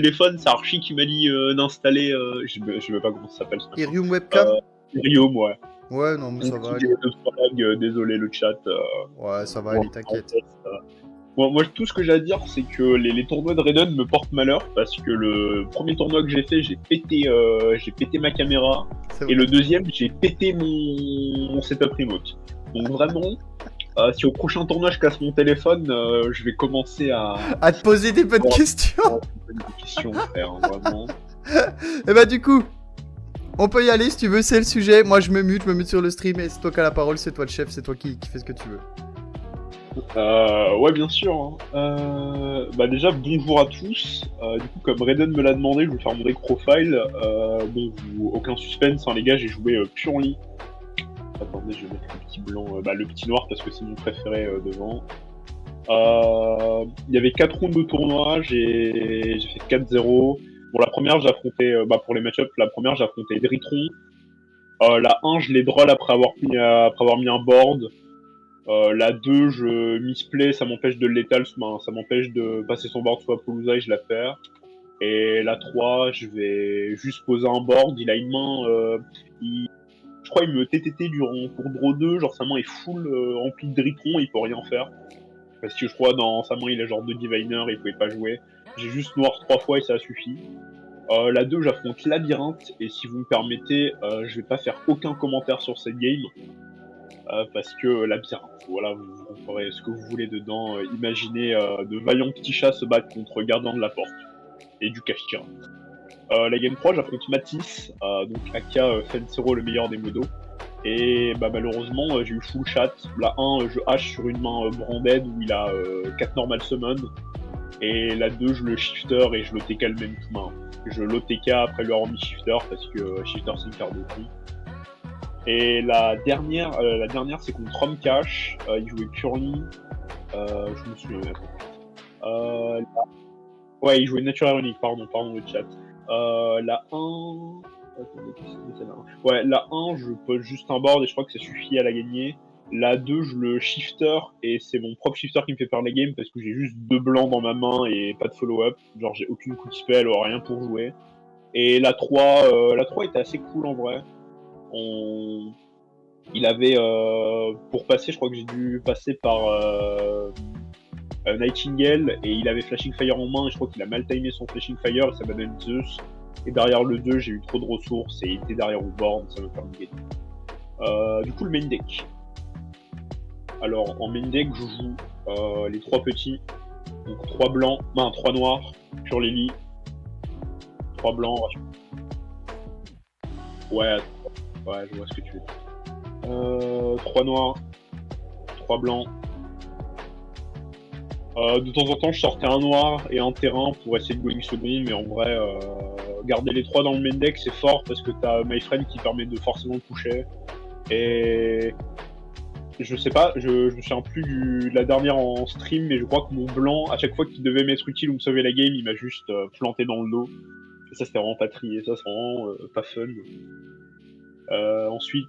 téléphone, c'est Archie qui m'a dit d'installer, je sais même pas comment ça s'appelle. Irium Webcam Irium, ouais. Ouais, non, mais ça va aller. Désolé le chat. Ouais, ça va aller, t'inquiète. Moi, tout ce que j'ai à dire, c'est que les tournois de Raiden me portent malheur parce que le premier tournoi que j'ai fait, j'ai pété ma caméra. Et le deuxième, j'ai pété mon setup remote. Donc vraiment, si au prochain tournoi je casse mon téléphone, je vais commencer à te poser des bonnes questions. Des questions, frère, vraiment. Et bah du coup, on peut y aller si tu veux, c'est le sujet. Moi je me mute sur le stream et c'est toi qui as la parole, c'est toi le chef, c'est toi qui fais ce que tu veux. Ouais, bien sûr. Hein. Déjà, bonjour à tous. Du coup, comme Raiden me l'a demandé, je vais faire mon deck profile. Aucun suspense, hein, les gars, j'ai joué Purely. Attendez, je vais mettre le petit blanc, le petit noir parce que c'est mon préféré devant. Il y avait 4 rounds de tournoi, j'ai fait 4-0. Bon, la première, j'ai affronté, pour les match-ups, la première, j'ai affronté Dritron. La 1, je l'ai droll après avoir mis un board. La 2, je misplay, ça m'empêche de l'étal, ça m'empêche de passer son board soit Palooza et je la perds. Et la 3, je vais juste poser un board, il a une main, je crois il me TTT pour draw 2, genre sa main est full remplie de Dritron et il peut rien faire. Parce que je crois dans sa main il a genre 2 Diviner et il pouvait pas jouer. J'ai juste noir 3 fois et ça a suffi. La 2, j'affronte Labyrinthe et si vous me permettez, je vais pas faire aucun commentaire sur cette game. Parce que Labyrinthe, voilà, vous ferez ce que vous voulez dedans. Imaginez de vaillants petits chats se battre contre Gardien de la Porte et du cache-tira. La game 3, j'affronte Matisse, donc Aka Fensero, le meilleur des modos. Et malheureusement, j'ai eu full chat. La 1, je hache sur une main Branded où il a 4 normal summon. Et la 2, je le shifter et je le TK le même tout main. Je l'OTK après lui avoir mis shifter parce que shifter c'est une carte de prix. Et la dernière c'est contre Romcash. Il jouait Purely. Je me souviens même. Ouais, il jouait Nature Ironique, pardon le chat. La 1. Attendez, qu'est-ce que c'est là ? Ouais, la 1, je pose juste un board et je crois que ça suffit à la gagner. La 2, je le shifter et c'est mon propre shifter qui me fait perdre la game parce que j'ai juste 2 blancs dans ma main et pas de follow-up. Genre, j'ai aucune coup de spell, rien pour jouer. Et la 3 était assez cool en vrai. Il avait, pour passer, je crois que j'ai dû passer par Nightingale et il avait Flashing Fire en main et je crois qu'il a mal timé son Flashing Fire et ça m'a donné Zeus. Et derrière le 2, j'ai eu trop de ressources et il était derrière au board, ça m'a permis de gagner. Du coup, le main deck. Alors, en main deck, je joue les 3 petits. Donc 3 blancs, 3 noirs, Pure Lily. 3 blancs. Ouais, je vois ce que tu veux dire. 3 noirs, 3 blancs. De temps en temps, je sortais un noir et un terrain pour essayer de going second, mais en vrai, garder les 3 dans le main deck, c'est fort parce que t'as My Friend qui permet de forcément toucher. Et je sais pas, je me souviens plus de la dernière en stream, mais je crois que mon blanc, à chaque fois qu'il devait m'être utile ou me sauver la game, il m'a juste planté dans le dos. Et ça, c'était vraiment pas trié, ça, c'est vraiment pas fun. Ensuite,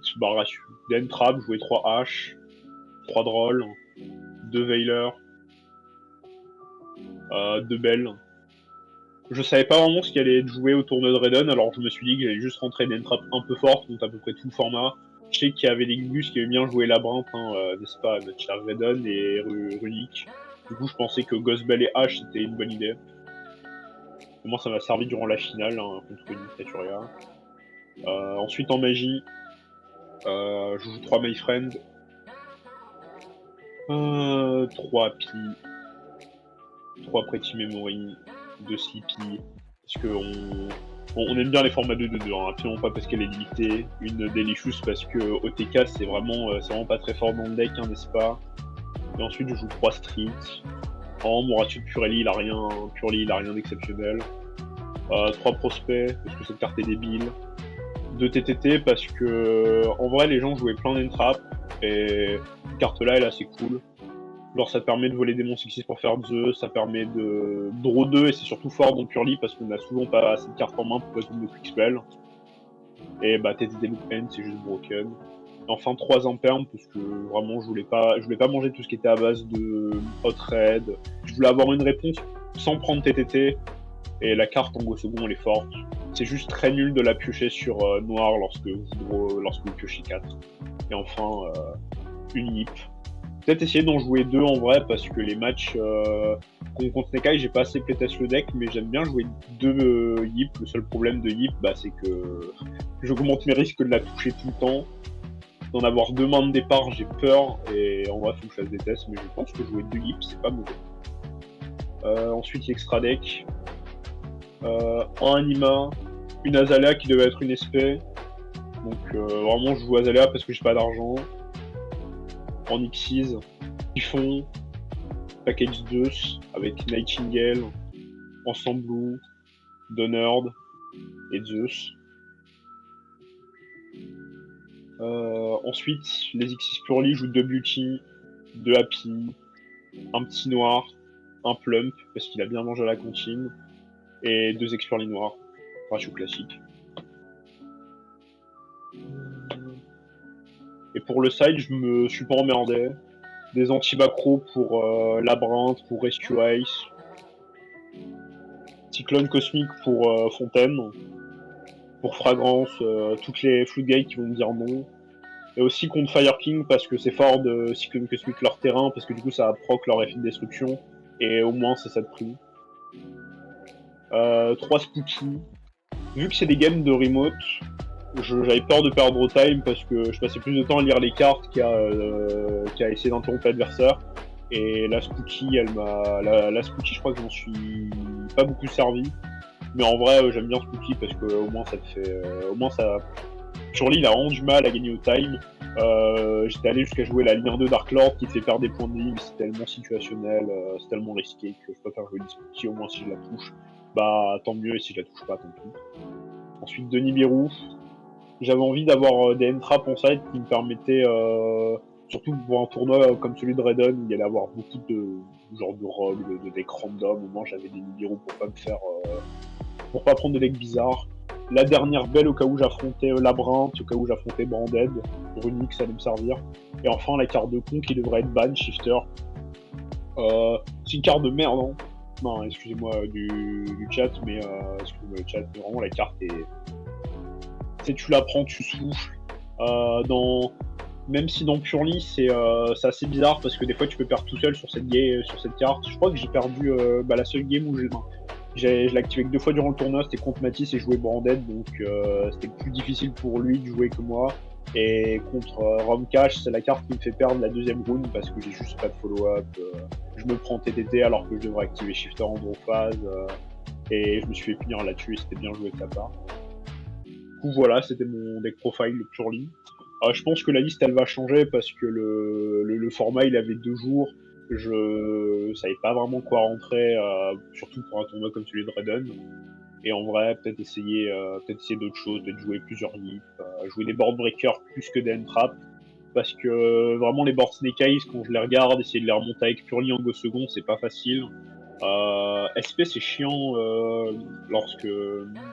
Dentrap, jouer 3 H, 3 Droll, 2 Veiler, 2 Bell. Je savais pas vraiment ce qui allait être joué au tournoi de Raiden, alors je me suis dit que j'allais juste rentrer Dentrap un peu forte, donc à peu près tout le format. Je sais qu'il y avait des Gus qui avaient bien joué Labyrinthe, n'est-ce pas, notre cher Raiden et Runic. Du coup, je pensais que Ghost Bell et H c'était une bonne idée. Et moi, ça m'a servi durant la finale contre Runic Naturia. Ensuite, en magie, je joue 3 My Friend, 3 Pi, 3 Pretty Memory, 2 Sleepy, parce que on aime bien les formats 2-2-2, hein, absolument pas parce qu'elle est limitée. Une Delicious parce que OTK c'est vraiment pas très fort dans le deck, hein, n'est-ce pas. Et ensuite je joue 3 Street. Mon ratio de Purely il a rien d'exceptionnel. 3 Prospects parce que cette carte est débile. 2 TTT parce que en vrai les gens jouaient plein d'entrap et cette carte là elle est assez cool. Genre ça te permet de voler des monstres 6 pour faire Zeus, ça permet de draw 2 et c'est surtout fort dans Purely parce qu'on a souvent pas assez de cartes en main pour résoudre nos quick spell. Et TTT Loop End c'est juste broken. Et enfin 3 impermes parce que vraiment je voulais pas manger tout ce qui était à base de Hot Red. Je voulais avoir une réponse sans prendre TTT Et la carte en go second, elle est forte. C'est juste très nul de la piocher sur noir lorsque vous piochez 4. Et enfin, une Yip. Peut-être essayer d'en jouer 2 en vrai, parce que les matchs contre Snake Eye, j'ai pas assez playtest le deck, mais j'aime bien jouer 2 Yip. Le seul problème de Yip, c'est que j'augmente mes risques de la toucher tout le temps. D'en avoir 2 mains de départ, j'ai peur, et en vrai, faut que je fasse des tests, mais je pense que jouer 2 Yip, c'est pas mauvais. Ensuite, extra deck. Un Anima, une Azalea qui devait être une SP. Donc vraiment, je joue Azalea parce que j'ai pas d'argent. En Xyz, Typhon, Package 2 avec Nightingale, Ensemble Blue, Donerd et Zeus. Ensuite, les Xyz Purely jouent 2 Beauty, 2 Happy, un petit noir, un Plump parce qu'il a bien mangé à la cantine, et 2 Expurly noirs. Ratio classique. Et pour le side, je me suis pas emmerdé. Des anti-macro pour Labyrinthe, pour Rescue Ice. Cyclone Cosmique pour Fontaine. Pour Fragrance, toutes les Floodgates qui vont me dire non. Et aussi contre Fire King parce que c'est fort de Cyclone Cosmique leur terrain, parce que du coup ça proc leur effet de destruction. Et au moins c'est ça de prix. 3 Spooky. Vu que c'est des games de remote, j'avais peur de perdre au time parce que je passais plus de temps à lire les cartes qu'à essayer d'interrompre l'adversaire. Et la Spooky, la Spooky, je crois que je m'en suis pas beaucoup servi. Mais en vrai, j'aime bien Spooky parce que au moins ça te fait, au moins ça. Surely, il a vraiment du mal à gagner au time. J'étais allé jusqu'à jouer la ligne 2 Dark Lord qui fait perdre des points de vie, mais c'est tellement situationnel, c'est tellement risqué que je préfère jouer du Spooky, au moins si je la touche. Tant mieux, et si je la touche pas, tant pis. Ensuite, Denis Birou. J'avais envie d'avoir des end-traps en side qui me permettaient, surtout pour un tournoi comme celui de Redon, où il y allait avoir beaucoup de genre de rogues, de decks random. Au moins, j'avais des Nibiru pour pas me faire, pour pas prendre de decks bizarres. La dernière belle au cas où j'affrontais Labyrinthe, au cas où j'affrontais Branded, Runic, ça allait me servir. Et enfin, la carte de con qui devrait être ban, Shifter. C'est une carte de merde, hein. Non, excusez-moi du chat, mais excusez-moi le chat, mais vraiment la carte est. Tu la prends, tu souffles. Même si dans Purely c'est assez bizarre parce que des fois tu peux perdre tout seul sur cette carte. Je crois que j'ai perdu la seule game où je l'ai activé que 2 fois durant le tournoi, c'était contre Matisse et jouer Branded, donc c'était plus difficile pour lui de jouer que moi. Et contre Romcash, c'est la carte qui me fait perdre la deuxième rune parce que j'ai juste pas de follow-up. Je me prends TTT alors que je devrais activer Shifter en draw phase. Et je me suis fait punir là-dessus et c'était bien joué de sa part. Du coup, voilà, c'était mon deck profile Purely. Je pense que la liste elle va changer parce que le format il avait 2 jours. Je savais pas vraiment quoi rentrer, surtout pour un tournoi comme celui de Redon. Et en vrai, peut-être essayer d'autres choses, peut-être jouer plusieurs Yip, jouer des board breakers plus que des end-trap. Parce que vraiment les board Snake Eyes, quand je les regarde, essayer de les remonter avec Purely en go second, c'est pas facile. SP c'est chiant lorsque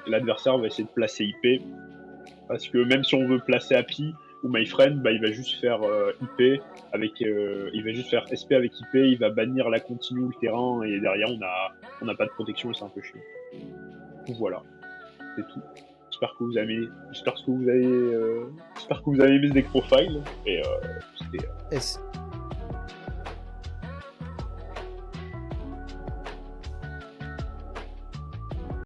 l'adversaire va essayer de placer IP. Parce que même si on veut placer Happy ou My Friend, il va juste faire IP avec, il va juste faire SP avec IP, il va bannir la continue le terrain et derrière on n'a pas de protection et c'est un peu chiant. Donc voilà, c'est tout. J'espère que vous avez, j'espère que vous avez aimé ce deck profile et c'était.